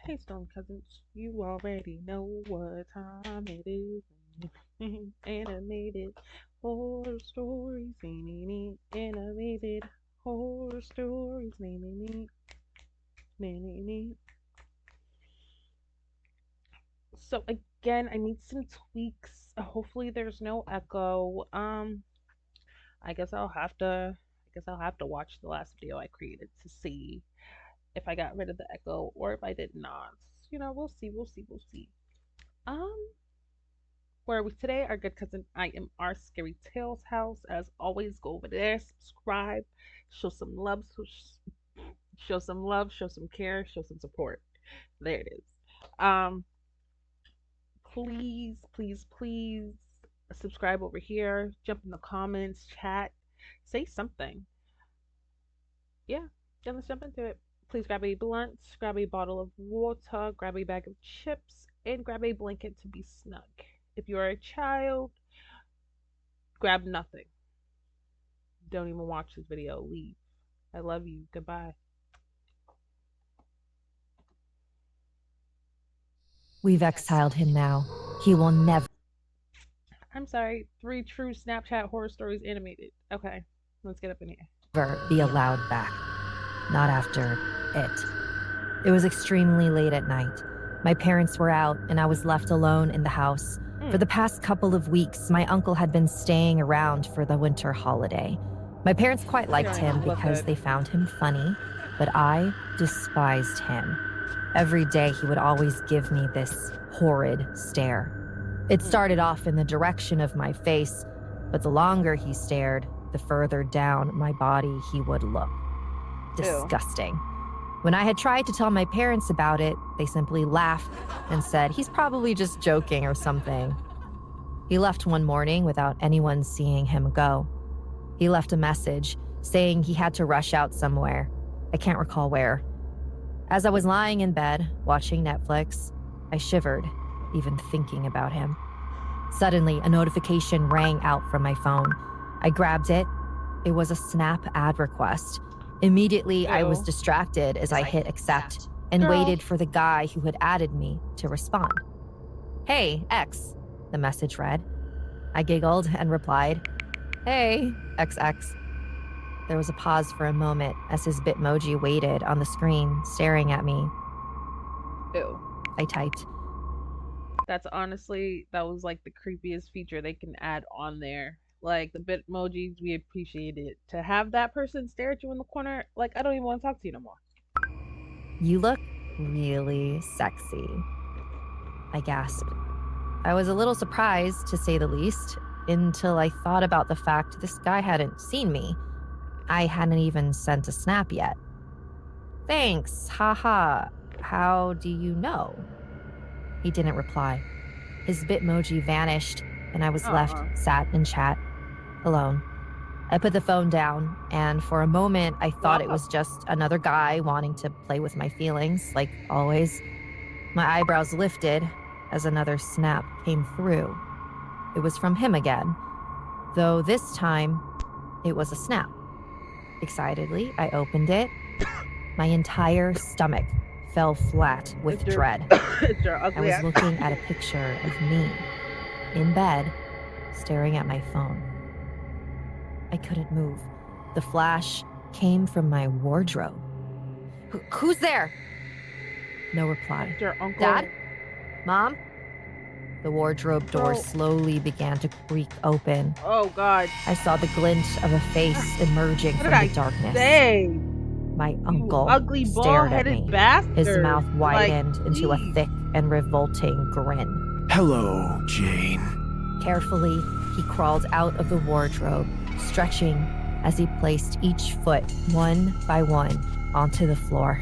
Hey, Stone Cousins, you already know what time it is. Animated horror stories. Animated horror stories. So again, I need some tweaks. Hopefully, there's no echo. I guess I'll have to. I guess I'll have to watch the last video I created to see if I got rid of the echo or if I did not. We'll see. We'll see. We'll see. Um, where are we today? Our good cousin, I am our Scary Tales house. As always, go over there, subscribe, show some love, show some love, show some care, show some support. There it is. Um, please, please, please subscribe over here. Jump in the comments, chat, say something. Yeah, then let's jump into it. Please grab a blunt, grab a bottle of water, grab a bag of chips, and grab a blanket to be snug. If you are a child, grab nothing. Don't even watch this video. Leave. I love you. Goodbye. We've exiled him now. He will never I'm sorry. 3 true Snapchat horror stories animated. Okay, let's get up in here. be allowed back. Not after it. It was extremely late at night. My parents were out, and I was left alone in the house. For the past couple of weeks, my uncle had been staying around for the winter holiday. My parents quite liked him because they found him funny, but I despised him. Every day he would always give me this horrid stare. It started off in the direction of my face, but the longer he stared, the further down my body he would look. Disgusting. When I had tried to tell my parents about it, they simply laughed and said he's probably just joking or something. He left one morning without anyone seeing him go. He left a message saying he had to rush out somewhere. I can't recall where. As I was lying in bed, watching Netflix, I shivered, even thinking about him. Suddenly, a notification rang out from my phone. I grabbed it. It was a Snap ad request. Immediately, I was distracted as I hit accept and waited for the guy who had added me to respond. "Hey, X," the message read. I giggled and replied, "Hey, XX." There was a pause for a moment as his Bitmoji waited on the screen, staring at me. Ew. I typed. That was like the creepiest feature they can add on there. Like the Bitmojis, we appreciate it. To have that person stare at you in the corner, like I don't even want to talk to you no more. "You look really sexy," I gasped. I was a little surprised, to say the least, until I thought about the fact this guy hadn't seen me. I hadn't even sent a snap yet. "Thanks, haha. How do you know?" He didn't reply. His Bitmoji vanished, and I was left sat in chat, alone. I put the phone down, and for a moment, I thought it was just another guy wanting to play with my feelings, like always. My eyebrows lifted as another snap came through. It was from him again, though this time, it was a snap. Excitedly, I opened it. My entire stomach fell flat with dread. I was looking at a picture of me, in bed, staring at my phone. I couldn't move. The flash came from my wardrobe. Who's there?" No reply. Your uncle. "Dad? Mom?" The wardrobe door slowly began to creak open. Oh God. I saw the glint of a face emerging from the darkness. Say? My uncle ugly stared at me. bastard. His mouth widened into a thick and revolting grin. "Hello, Jane." Carefully, he crawled out of the wardrobe, stretching as he placed each foot one by one onto the floor.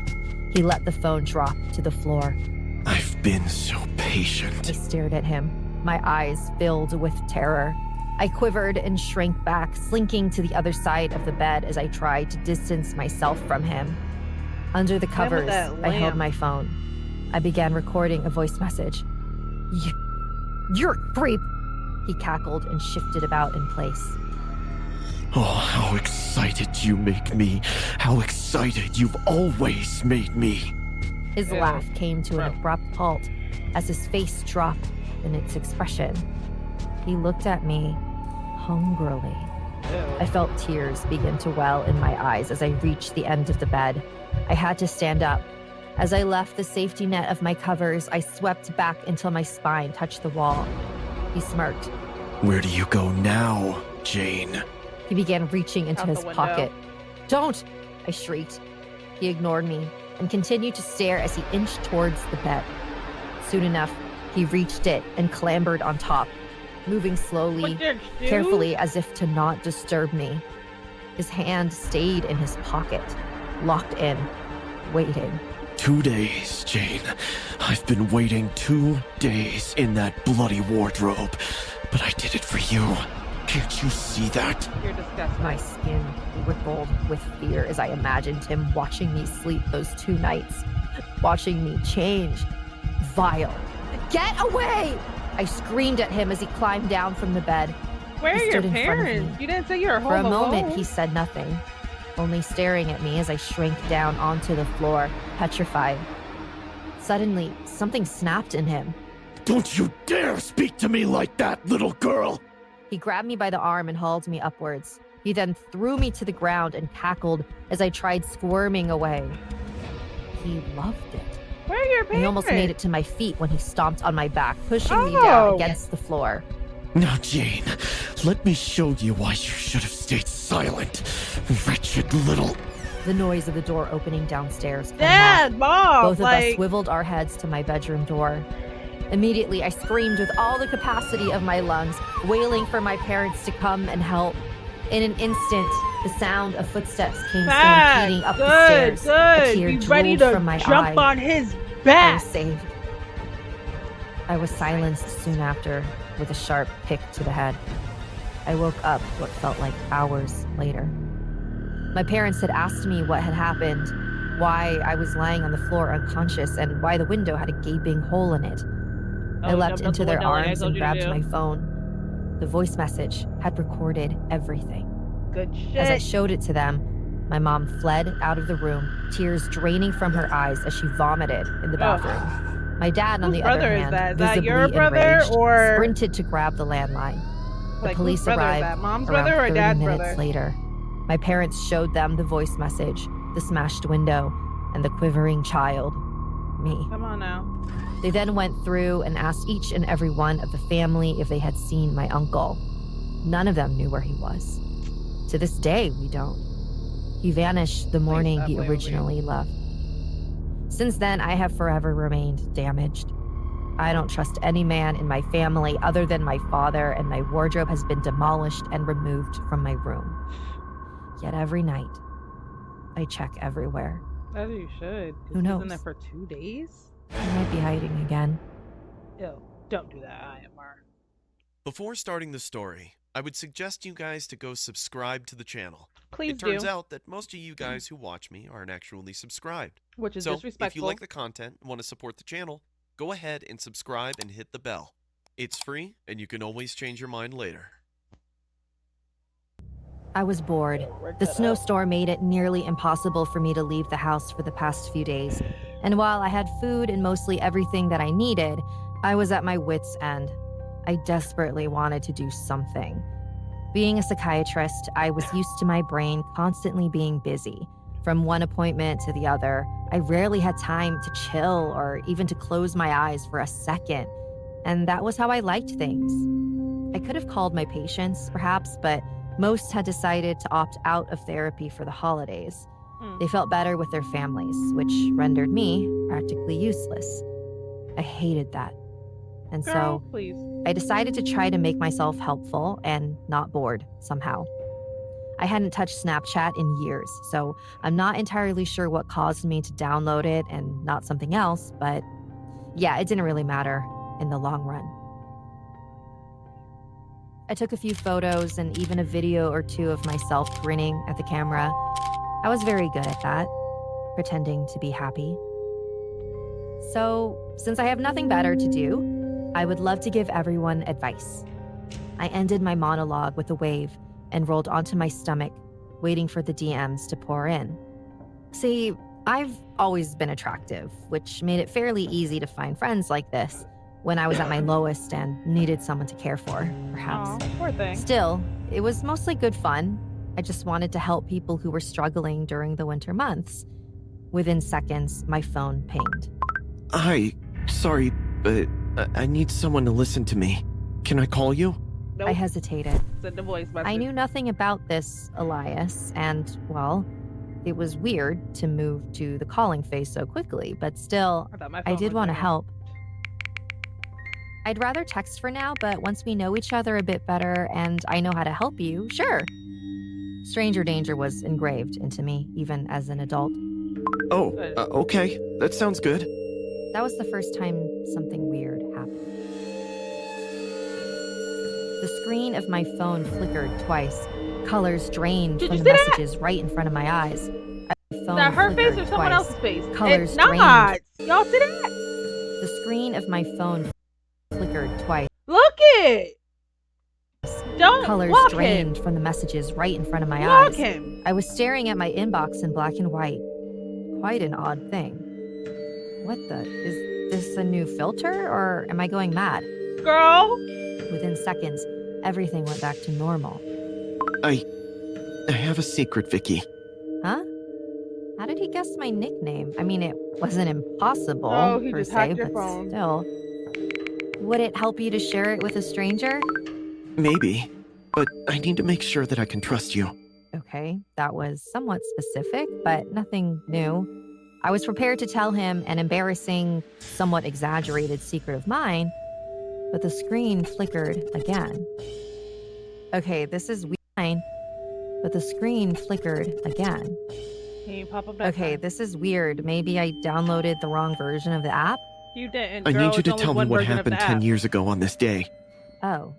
He let the phone drop to the floor. "I've been so patient." I stared at him, my eyes filled with terror. I quivered and shrank back, slinking to the other side of the bed as I tried to distance myself from him. Under the covers, I held my phone. I began recording a voice message. You're a creep," he cackled and shifted about in place. "Oh, how excited you make me. How excited you've always made me." His Ew. laugh came to an Gross. abrupt halt as his face dropped in its expression. He looked at me hungrily. I Ew. felt tears begin to well in my eyes as I reached the end of the bed. I had to stand up. As I left the safety net of my covers, I swept back until my spine touched the wall. He smirked. Where do you go now, Jane? He began reaching into Out his the window. pocket. Don't! I shrieked. He ignored me and continued to stare as he inched towards the bed. Soon enough, he reached it and clambered on top, moving slowly, What did you do? carefully as if to not disturb me. His hand stayed in his pocket, locked in, waiting. 2 days, Jane. I've been waiting 2 days in that bloody wardrobe, but I did it for you. Can't you see that? You're disgusting. My skin rippled with fear as I imagined him watching me sleep those 2 nights, watching me change. Vile. Get away! I screamed at him as he climbed down from the bed. Where He are your stood in front of parents? me. You didn't say you were home For a moment, alone. he said nothing, only staring at me as I shrank down onto the floor, petrified. Suddenly, something snapped in him. Don't you dare speak to me like that, little girl! He grabbed me by the arm and hauled me upwards. He then threw me to the ground and cackled as I tried squirming away. He loved it. Where are your parents? I almost made it to my feet when he stomped on my back, pushing me Oh. down against the floor. Now, Jane, let me show you why you should have stayed silent. Wretched little... The noise of the door opening downstairs cut him off. Dad, Mom. Both of us like, swiveled our heads to my bedroom door. Immediately, I screamed with all the capacity of my lungs, wailing for my parents to come and help. In an instant, the sound of footsteps came Dad, stampeding up the good, stairs. A good. tear Be ready drooled to from my jump eye. on his I was back. saved. I was silenced soon after with a sharp pick to the head. I woke up what felt like hours later. My parents had asked me what had happened, why I was lying on the floor unconscious, and why the window had a gaping hole in it. I Oh, leapt jumped out into the their window like I arms told and you to grabbed do. my phone. The voice message had recorded everything. Good shit. As I showed it to them, my mom fled out of the room, tears draining from her eyes as she vomited in the bathroom. My dad, on Whose the other brother is hand, that? Is that visibly your brother enraged, or- sprinted to grab the landline. The Like, police whose brother arrived is that? Mom's around brother or 30 dad's minutes brother? later. My parents showed them the voice message, the smashed window, and the quivering child, me. Come on now. They then went through and asked each and every one of the family if they had seen my uncle. None of them knew where he was. To this day, we don't. He vanished the morning he play over originally left. Since then, I have forever remained damaged. I don't trust any man in my family other than my father, and my wardrobe has been demolished and removed from my room. Yet every night, I check everywhere. As you should. 'cause Who he's knows? in there for 2 days? He might be hiding again. Ew. Don't do that, IMR. Before starting the story, I would suggest you guys to go subscribe to the channel. Please It turns do. out that most of you guys who watch me aren't actually subscribed. Which is So, disrespectful. if you like the content and want to support the channel, go ahead and subscribe and hit the bell. It's free, and you can always change your mind later. I was bored. Work The that out. snowstorm made it nearly impossible for me to leave the house for the past few days. And while I had food and mostly everything that I needed, I was at my wits' end. I desperately wanted to do something. Being a psychiatrist, I was used to my brain constantly being busy. From one appointment to the other, I rarely had time to chill or even to close my eyes for a second. And that was how I liked things. I could have called my patients, perhaps, but most had decided to opt out of therapy for the holidays. Hmm. They felt better with their families, which rendered me practically useless. I hated that. And Girl, so please. I decided to try to make myself helpful and not bored somehow. I hadn't touched Snapchat in years, so I'm not entirely sure what caused me to download it and not something else, but yeah, it didn't really matter in the long run. I took a few photos and even a video or two of myself grinning at the camera. I was very good at that, pretending to be happy. So, since I have nothing better to do, I would love to give everyone advice. I ended my monologue with a wave and rolled onto my stomach, waiting for the DMs to pour in. See, I've always been attractive, which made it fairly easy to find friends like this when I was at my lowest and needed someone to care for, perhaps. Aw, poor thing. Still, it was mostly good fun. I just wanted to help people who were struggling during the winter months. Within seconds, my phone pinged. Hi, sorry, but I need someone to listen to me. Can I call you? Nope. I hesitated. Send a voice message. I knew nothing about this, Elias, and, well, it was weird to move to the calling phase so quickly, but still, I thought my I phone did was want to ringing. help. I'd rather text for now, but once we know each other a bit better and I know how to help you, sure. Stranger danger was engraved into me, even as an adult. Oh, Good. okay. That sounds good. That was the first time something weird happened. The screen of my phone flickered twice. Colors drained Did from you the see that? messages right in front of my eyes. My Is phone that her face or flickered someone twice. else's face? Colors It's not. Y'all see that? The screen of my phone flickered twice. Look it. Don't Colors block drained him. from the messages right in front of my Block eyes. him. I was staring at my inbox in black and white. Quite an odd thing. What the? Is this a new filter or am I going mad? Girl. Within seconds, everything went back to normal. I have a secret, Vicky. Huh? How did he guess my nickname? I mean, it wasn't impossible, Oh, he per just se, hacked your but phone. still. Would it help you to share it with a stranger? Maybe, but I need to make sure that I can trust you. Okay, that was somewhat specific, but nothing new. I was prepared to tell him an embarrassing, somewhat exaggerated secret of mine, but the screen flickered again. Okay, this is fine, but the screen flickered again. Can you pop up that Okay, time? this is weird. Maybe I downloaded the wrong version of the app? You didn't. I girl. need you It's to only tell me one what version of happened the 10 app. years ago on this day. Oh.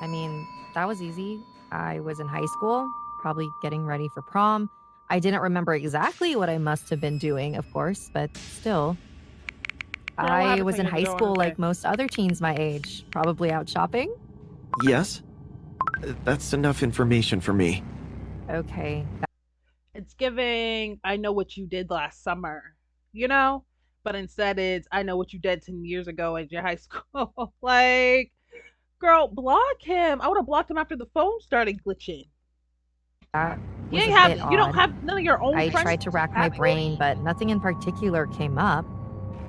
I mean, that was easy. I was in high school, probably getting ready for prom. I didn't remember exactly what I must have been doing, of course, but still. Girl, what I happened was 10 in years high ago on school this like day? most other teens my age, probably out shopping. Yes? That's enough information for me. Okay. It's giving, I know what you did last summer, you know? But instead it's, I know what you did 10 years ago at your high school. Like, girl, block him. I would have blocked him after the phone started glitching. That You was ain't a have, bit you don't odd. have none of your own I friends. tried to rack my having brain, it? but nothing in particular came up.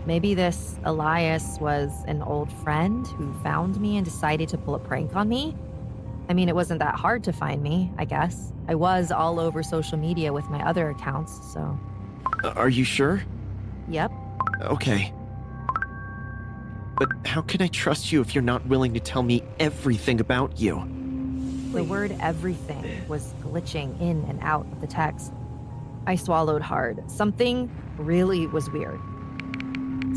Maybe this Elias was an old friend who found me and decided to pull a prank on me. I mean, it wasn't that hard to find me, I guess. I was all over social media with my other accounts, so. Are you sure? Yep. Okay. But how can I trust you if you're not willing to tell me everything about you? The word everything was glitching in and out of the text. I swallowed hard. Something really was weird.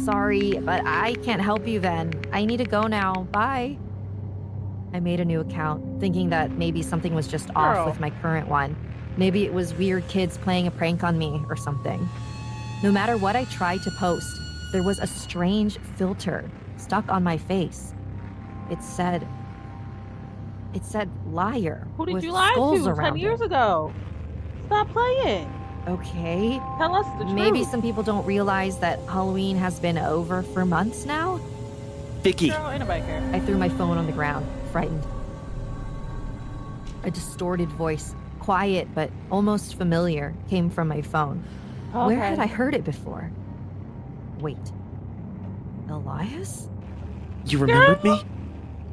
Sorry, but I can't help you then. I need to go now. Bye. I made a new account, thinking that maybe something was just off Girl. with my current one. Maybe it was weird kids playing a prank on me or something. No matter what I tried to post, there was a strange filter stuck on my face. It said liar. Who did with you lie skulls to 10 around years it. ago? Stop playing. Okay. Tell us the Maybe truth. some people don't realize that Halloween has been over for months now. Vicky! Girl, ain't nobody care. I threw my phone on the ground, frightened. A distorted voice, quiet but almost familiar, came from my phone. Where had I heard it before? Wait. Elias? You remembered me?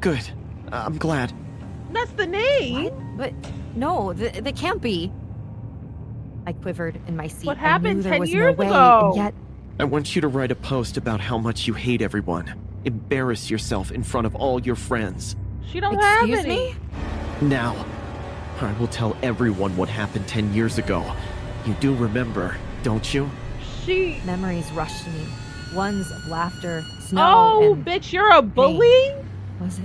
Good. I'm glad. That's the name. What? But no, that can't be. I quivered in my seat. What I happened knew there 10 was years no way, ago? and yet I want you to write a post about how much you hate everyone. Embarrass yourself in front of all your friends. She don't have excuse any. me? Now, I will tell everyone what happened 10 years ago. You do remember, don't you? She. Memories rushed to me. Ones of laughter, snow, Oh, and bitch, you're a bully? was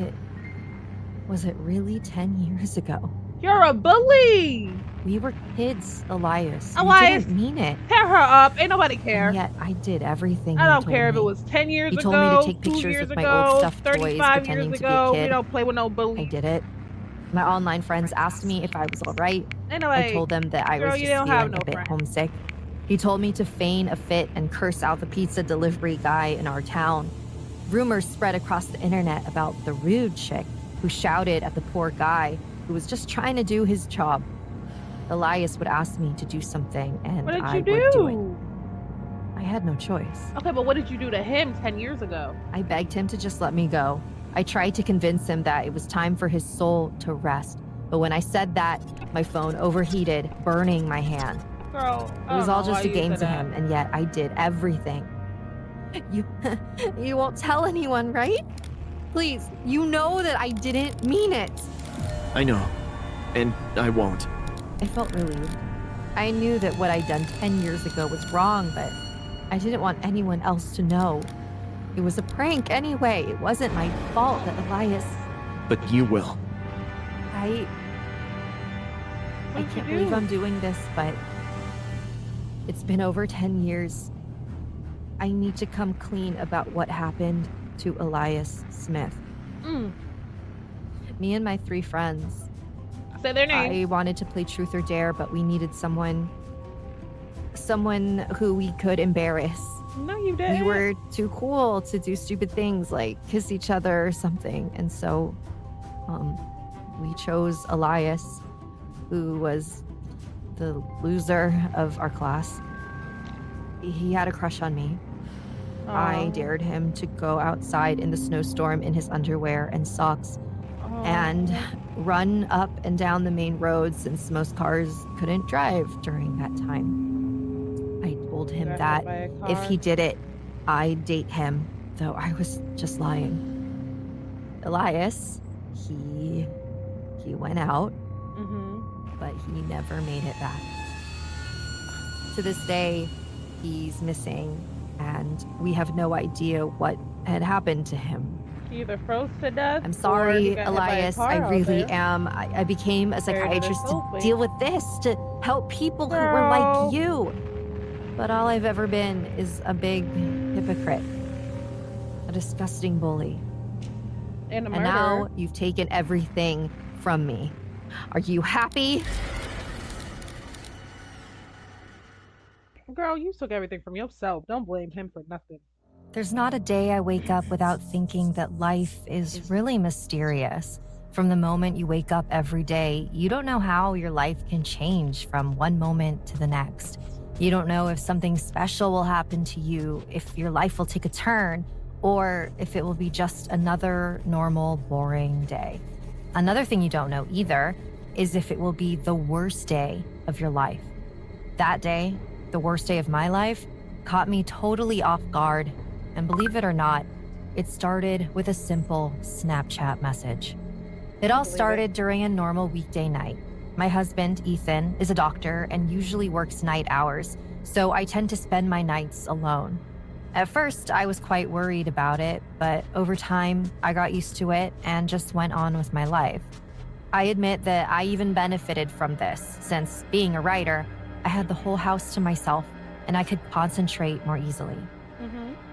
it really 10 years ago? You're a bully. We were kids, Elias. Elias, You didn't mean it. Tear her up. Ain't nobody care. And yet I did everything I you don't told care if me. it was 10 years He ago, told me to take 2 pictures years with my ago, old stuffed toys, 35 pretending years to be a ago. kid. We don't play with no I bully. did it. My online friends asked me if I was all right. Ain't I nobody. told them that I Girl, was you just don't have feeling no a bit friends. homesick. He told me to feign a fit and curse out the pizza delivery guy in our town. Rumors spread across the internet about the rude chick who shouted at the poor guy who was just trying to do his job. Elias would ask me to do something, and What did I you would do it. do? I had no choice. Okay, but what did you do to him 10 years ago? I begged him to just let me go. I tried to convince him that it was time for his soul to rest. But when I said that, my phone overheated, burning my hand. Girl, It was all just a game to him, and yet I did everything. You won't tell anyone, right? Please, you know that I didn't mean it. I know. And I won't. I felt relieved. I knew that what I'd done 10 years ago was wrong, but I didn't want anyone else to know. It was a prank anyway. It wasn't my fault that Elias... But you will. I What did can't you believe do? I'm doing this, but it's been over 10 years. I need to come clean about what happened to Elias Smith. Mm. Me and my 3 friends, Say their name. I wanted to play Truth or Dare, but we needed someone who we could embarrass. No, you didn't. We were too cool to do stupid things like kiss each other or something. And so we chose Elias, who was the loser of our class. He had a crush on me. I dared him to go outside in the snowstorm in his underwear and socks and run up and down the main roads since most cars couldn't drive during that time. I told him that if he did it, I'd date him, though I was just lying. Elias, he went out, but he never made it back. To this day, he's missing, and we have no idea what had happened to him. He either froze to death. I'm or sorry, he got hit by a Elias. car I out really there. am. I became a psychiatrist to hoping. deal with this, to help people who were Girl. like you. But all I've ever been is a big hypocrite, a disgusting bully. And a And murderer. now you've taken everything from me. Are you happy? Girl, you took everything from yourself. Don't blame him for nothing. There's not a day I wake up without thinking that life is really mysterious. From the moment you wake up every day, you don't know how your life can change from one moment to the next. You don't know if something special will happen to you, if your life will take a turn, or if it will be just another normal, boring day. Another thing you don't know either is if it will be the worst day of your life. That day, the worst day of my life, caught me totally off guard. And believe it or not, it started with a simple Snapchat message. It all Believe it. started during a normal weekday night. My husband, Ethan, is a doctor and usually works night hours, so I tend to spend my nights alone. At first, I was quite worried about it, but over time, I got used to it and just went on with my life. I admit that I even benefited from this, since being a writer, I had the whole house to myself and I could concentrate more easily.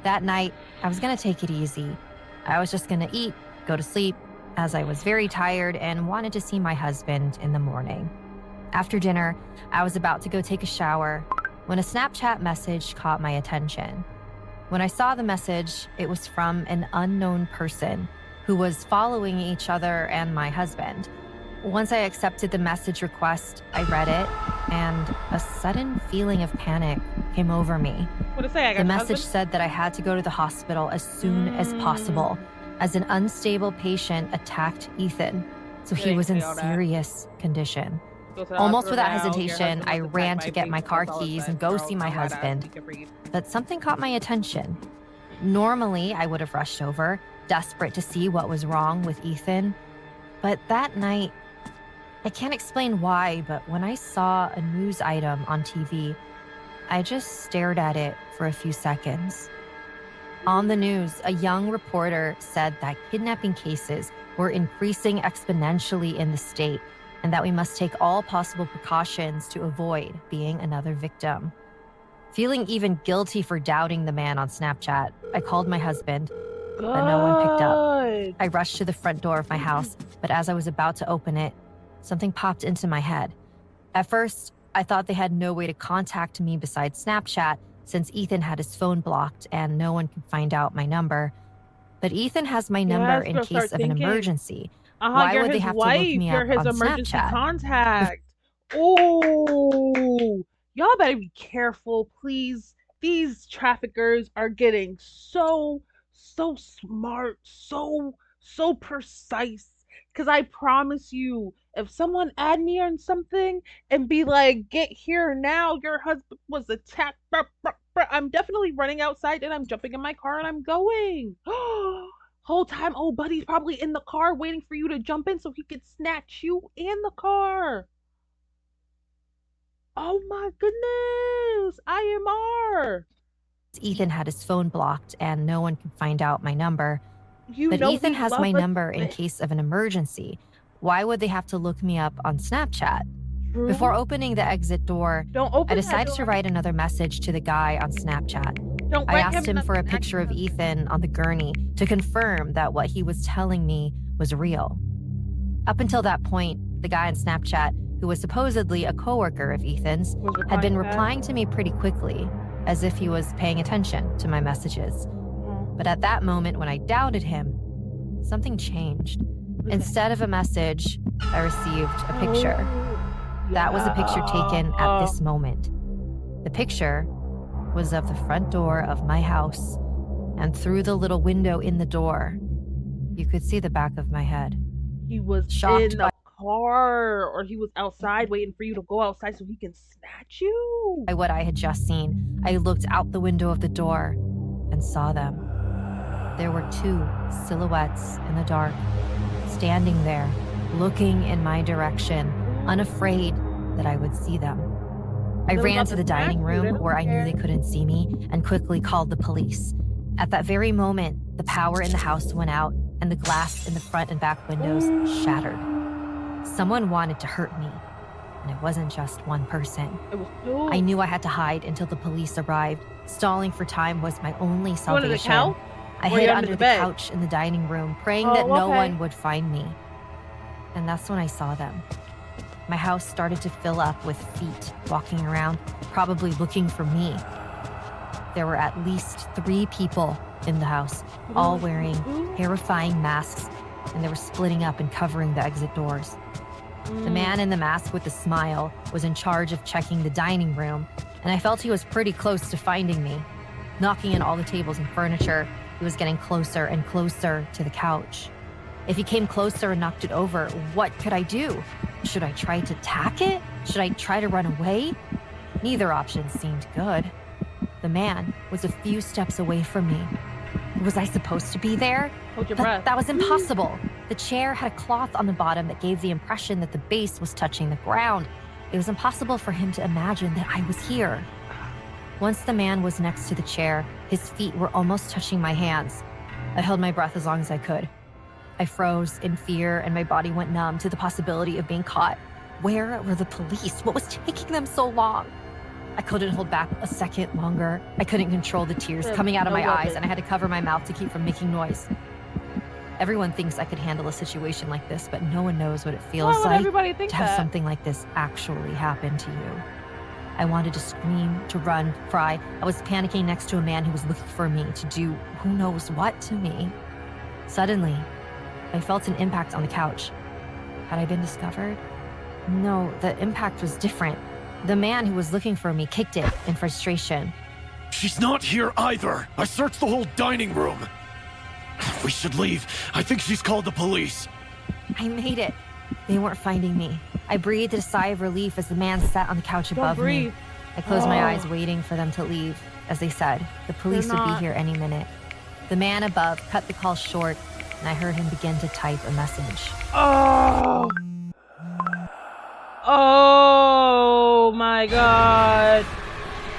That night, I was gonna take it easy. I was just gonna eat, go to sleep, as I was very tired and wanted to see my husband in the morning. After dinner, I was about to go take a shower when a Snapchat message caught my attention. When I saw the message, it was from an unknown person who was following each other and my husband. Once I accepted the message request, I read it, and a sudden feeling of panic came over me. What did it say? I got The your message husband? said that I had to go to the hospital as soon as possible, as an unstable patient attacked Ethan, so he Didn't was in say all that. serious condition. Go to the Almost hospital without now. Your hesitation, husband I was ran attacked to by get my police. car That's all it keys said. and go Girl, see my don't lie to us. husband. You can breathe. But something caught my attention. Normally, I would have rushed over, desperate to see what was wrong with Ethan. But that night, I can't explain why, but when I saw a news item on TV, I just stared at it for a few seconds. On the news, a young reporter said that kidnapping cases were increasing exponentially in the state and that we must take all possible precautions to avoid being another victim. Feeling even guilty for doubting the man on Snapchat, I called my husband, but no one picked up. Good. I rushed to the front door of my house, but as I was about to open it, something popped into my head. At first, I thought they had no way to contact me besides Snapchat, since Ethan had his phone blocked and no one could find out my number. But Ethan has my number in girl, case start of an thinking. emergency. Uh-huh, Why you're would they his have to wife. look me You're up his on emergency Snapchat? contact. Oh, y'all better be careful, please. These traffickers are getting so smart, so precise. Because I promise you, if someone add me on something and be like, get here now, your husband was attacked, bruh, bruh, bruh, I'm definitely running outside and I'm jumping in my car and I'm going. Whole time, oh, buddy's probably in the car waiting for you to jump in so he could snatch you and the car. Oh my goodness, IMR. Ethan had his phone blocked and no one could find out my number. You But know Ethan he has loves my us. number in case of an emergency. Why would they have to look me up on Snapchat? True. Before opening the exit door, Don't open I that decided to door. write another message to the guy on Snapchat. Don't I write asked him nothing for a next picture of to him. Ethan on the gurney to confirm that what he was telling me was real. Up until that point, the guy on Snapchat, who was supposedly a coworker of Ethan's, had been replying to me pretty quickly, as if he was paying attention to my messages. But at that moment, when I doubted him, something changed. Instead of a message, I received a picture. That was a picture taken at this moment. The picture was of the front door of my house, and through the little window in the door, you could see the back of my head. He was Shocked in the car, or he was outside waiting for you to go outside so he can snatch you. By what I had just seen, I looked out the window of the door and saw them. There were two silhouettes in the dark, standing there, looking in my direction, unafraid that I would see them. I They were ran about to to the snatch dining you, they room don't where I knew care. they couldn't see me and quickly called the police. At that very moment, the power in the house went out and the glass in the front and back windows shattered. Someone wanted to hurt me, and it wasn't just one person. It was two. I knew I had to hide until the police arrived. Stalling for time was my only You under the salvation. couch? I Or hid you under the bed? couch in the dining room, praying Oh, that no okay. one would find me. And that's when I saw them. My house started to fill up with feet walking around, probably looking for me. There were at least 3 people in the house, all wearing terrifying masks, and they were splitting up and covering the exit doors. The man in the mask with the smile was in charge of checking the dining room, and I felt he was pretty close to finding me. Knocking in all the tables and furniture, he was getting closer and closer to the couch. If he came closer and knocked it over, what could I do? Should I try to tack it? Should I try to run away? Neither option seemed good. The man was a few steps away from me. Was I supposed to be there? Hold your But breath. that was impossible. The chair had a cloth on the bottom that gave the impression that the base was touching the ground. It was impossible for him to imagine that I was here. Once the man was next to the chair, his feet were almost touching my hands. I held my breath as long as I could. I froze in fear and my body went numb to the possibility of being caught. Where were the police? What was taking them so long? I couldn't hold back a second longer. I couldn't control the tears coming out of my eyes, and I had to cover my mouth to keep from making noise. Everyone thinks I could handle a situation like this, but no one knows what it feels Why would like everybody think to have that? something like this actually happen to you. I wanted to scream, to run, cry. I was panicking next to a man who was looking for me to do who knows what to me. Suddenly, I felt an impact on the couch. Had I been discovered? No, the impact was different. The man who was looking for me kicked it in frustration. She's not here either. I searched the whole dining room. We should leave. I think she's called the police. I made it. They weren't finding me. I breathed a sigh of relief as the man sat on the couch Don't above breathe. me. I closed my Oh. eyes, waiting for them to leave. As they said, the police would be not. here any minute. The man above cut the call short, and I heard him begin to type a message. Oh. Oh my god.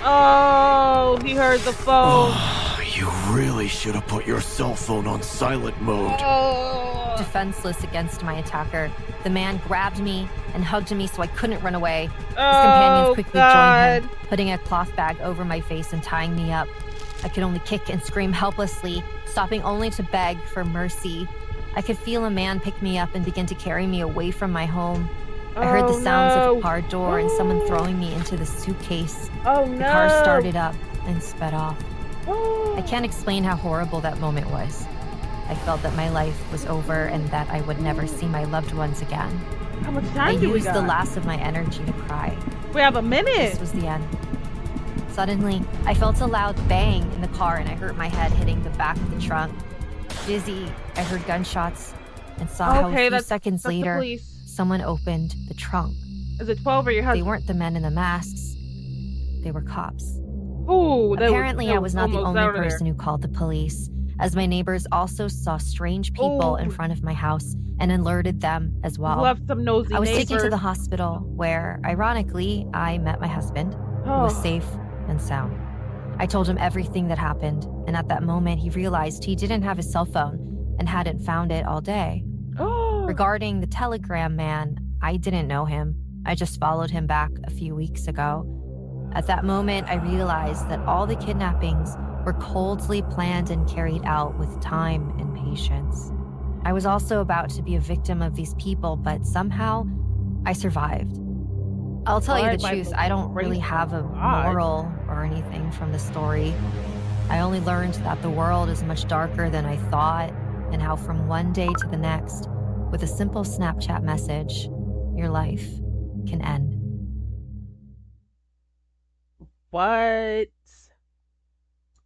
Oh, he heard the phone. You really should have put your cell phone on silent mode. Oh. Defenseless against my attacker, the man grabbed me and hugged me so I couldn't run away. His Oh, companions quickly God. joined him, putting a cloth bag over my face and tying me up. I could only kick and scream helplessly, stopping only to beg for mercy. I could feel a man pick me up and begin to carry me away from my home. I heard the Oh sounds of a no. car door and someone throwing me into the suitcase. Oh The no. car started up and sped off. I Oh, can't explain how horrible that moment was. I felt that my life was over and that I would never see my loved ones again. how much I time do we used the got? last of my energy to cry. We have a minute. This was the end. Suddenly, I felt a loud bang in the car and I hurt my head hitting the back of the trunk. Dizzy, I heard gunshots and saw how a Okay, few seconds that's the later, police. someone opened the trunk. Is it 12 or your They husband? weren't the men in the masks. They were cops. Ooh, Apparently, I was not the almost only out of there. person who called the police, as my neighbors also saw strange people in Ooh. front of my house and alerted them as well. Love some nosy I was taken to neighbors. the hospital where, ironically, I met my husband, who was Oh. safe and sound. I told him everything that happened, and at that moment, he realized he didn't have his cell phone and hadn't found it all day. Oh. Regarding the Telegram man, I didn't know him. I just followed him back a few weeks ago. At that moment, I realized that all the kidnappings were coldly planned and carried out with time and patience. I was also about to be a victim of these people, but somehow I survived. I'll tell you the By truth, the I don't grace really of have a God. moral or anything from the story. I only learned that the world is much darker than I thought, and how from one day to the next, with a simple Snapchat message, your life can end. What?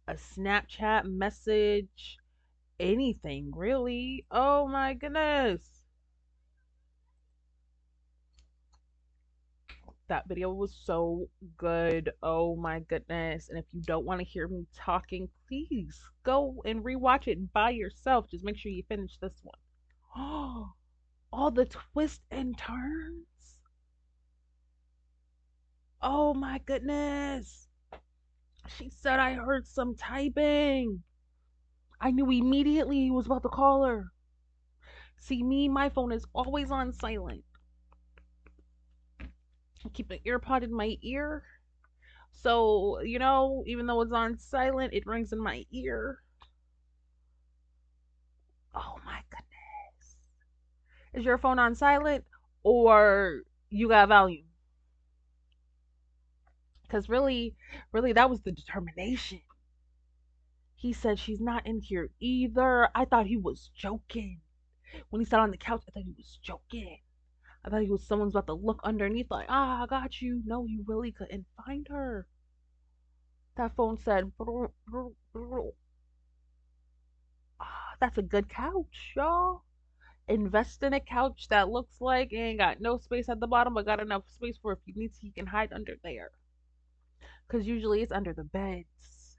A Snapchat message? Anything, really? Oh my goodness. That video was so good. Oh my goodness. And if you don't want to hear me talking, please go and rewatch it by yourself. Just make sure you finish this one. Oh, all the twists and turns. Oh my goodness. She said I heard some typing. I knew immediately he was about to call her. See, me, my phone is always on silent. I keep an earpod in my ear. So, even though it's on silent, it rings in my ear. Oh my goodness. Is your phone on silent or you got volume? Because really, that was the determination. He said she's not in here either. I thought he was joking. When he sat on the couch, I thought he was joking. I thought he was someone's about to look underneath, like, I got you. No, he really couldn't find her. That phone said, that's a good couch, y'all. Invest in a couch that looks like it ain't got no space at the bottom, but got enough space for if you need to, you can hide under there. Because usually it's under the beds.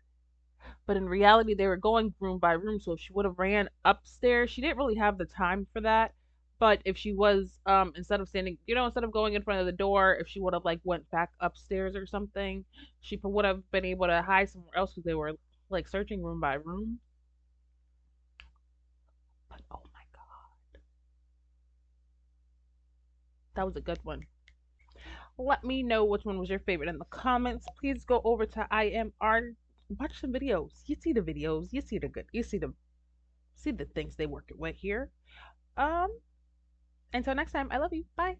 But in reality, they were going room by room, so if she would have ran upstairs, she didn't really have the time for that. But if she was, instead of standing, instead of going in front of the door, if she would have like went back upstairs or something, she would have been able to hide somewhere else because they were like searching room by room. But oh my god, that was a good one. Let me know which one was your favorite in the comments. Please go over to IMR, watch some videos. You see the videos, you see the good, you see the things they work with here. Until next time, I love you. Bye.